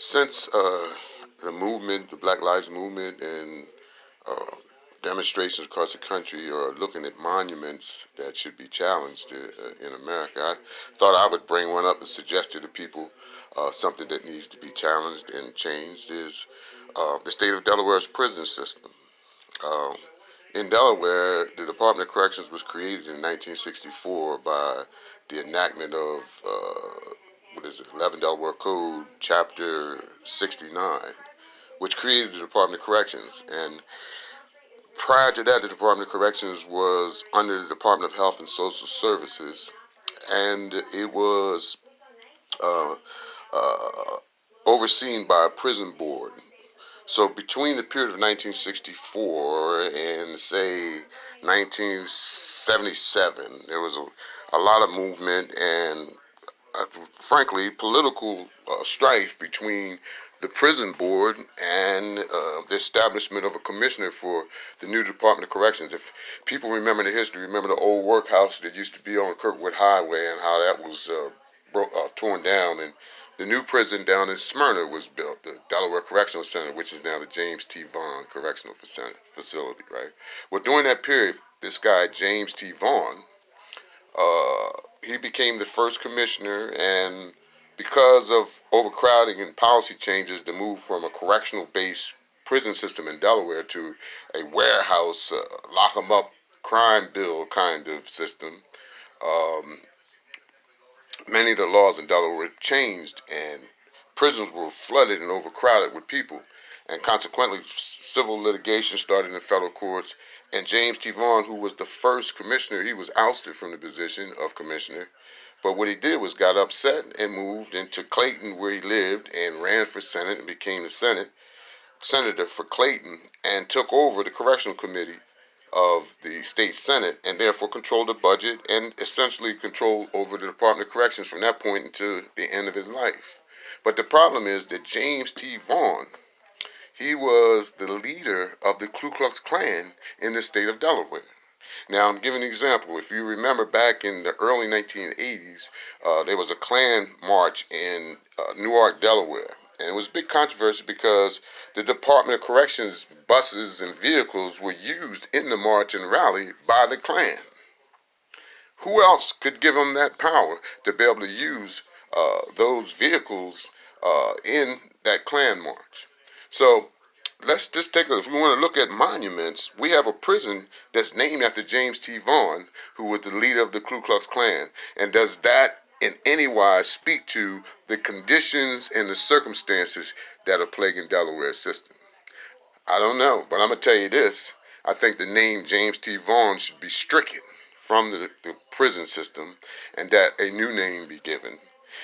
Since the movement, the Black Lives Movement, and uh, demonstrations across the country are looking at monuments that should be challenged in America, I thought I would bring one up and suggest to the people something that needs to be challenged and changed is the state of Delaware's prison system. Uh, in Delaware, the Department of Corrections was created in 1964 by the enactment of what is it, 11 Delaware Code, Chapter 69, which created the Department of Corrections. And prior to that, the Department of Corrections was under the Department of Health and Social Services, and it was uh, uh, overseen by a prison board. So between the period of 1964 and say 1977, there was a lot of movement and frankly, political strife between the prison board and the establishment of a commissioner for the new Department of Corrections. If people remember the history, remember the old workhouse that used to be on Kirkwood Highway and how that was torn down, and the new prison down in Smyrna was built, the Delaware Correctional Center, which is now the James T. Vaughn Correctional Facility, right? Well, during that period, this guy, James T. Vaughn, uh, he became the first commissioner, and because of overcrowding and policy changes to move from a correctional-based prison system in Delaware to a warehouse, lock 'em up, crime bill kind of system, um, many of the laws in Delaware changed, and prisons were flooded and overcrowded with people. And consequently, civil litigation started in the federal courts. And James T. Vaughn, who was the first commissioner, he was ousted from the position of commissioner. But what he did was got upset and moved into Clayton, where he lived, and ran for Senate and became the senator for Clayton, and took over the correctional committee of the state senate, and therefore controlled the budget and essentially controlled over the Department of Corrections from that point until the end of his life. But the problem is that James T. Vaughn, he was the leader of the Ku Klux Klan in the state of Delaware. Now, I'm giving an example. If you remember back in the early 1980s, there was a Klan march in Newark, Delaware. And it was a big controversy because the Department of Corrections buses and vehicles were used in the march and rally by the Klan. Who else could give them that power to be able to use those vehicles in that Klan march? So let's just take a, if we want to look at monuments, we have a prison that's named after James T. Vaughn, who was the leader of the Ku Klux Klan. And does that in any wise speak to the conditions and the circumstances that are plaguing Delaware's system? I don't know, but I'm going to tell you this. I think the name James T. Vaughn should be stricken from the prison system, and that a new name be given,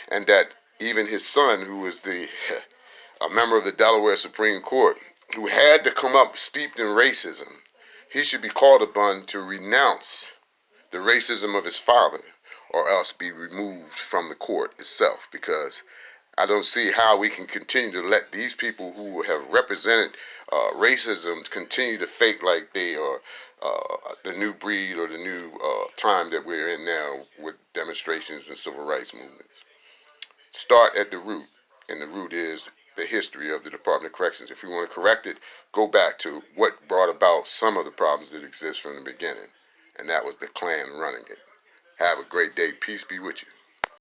and that even his son, who is the a member of the Delaware Supreme Court, who had to come up steeped in racism, he should be called upon to renounce the racism of his father, or else be removed from the court itself, because I don't see how we can continue to let these people who have represented racism continue to fake like they are the new breed or the new time that we're in now with demonstrations and civil rights movements. Start at the root, and the root is the history of the Department of Corrections. If we want to correct it, go back to what brought about some of the problems that exist from the beginning, and that was the Klan running it. Have a great day. Peace be with you.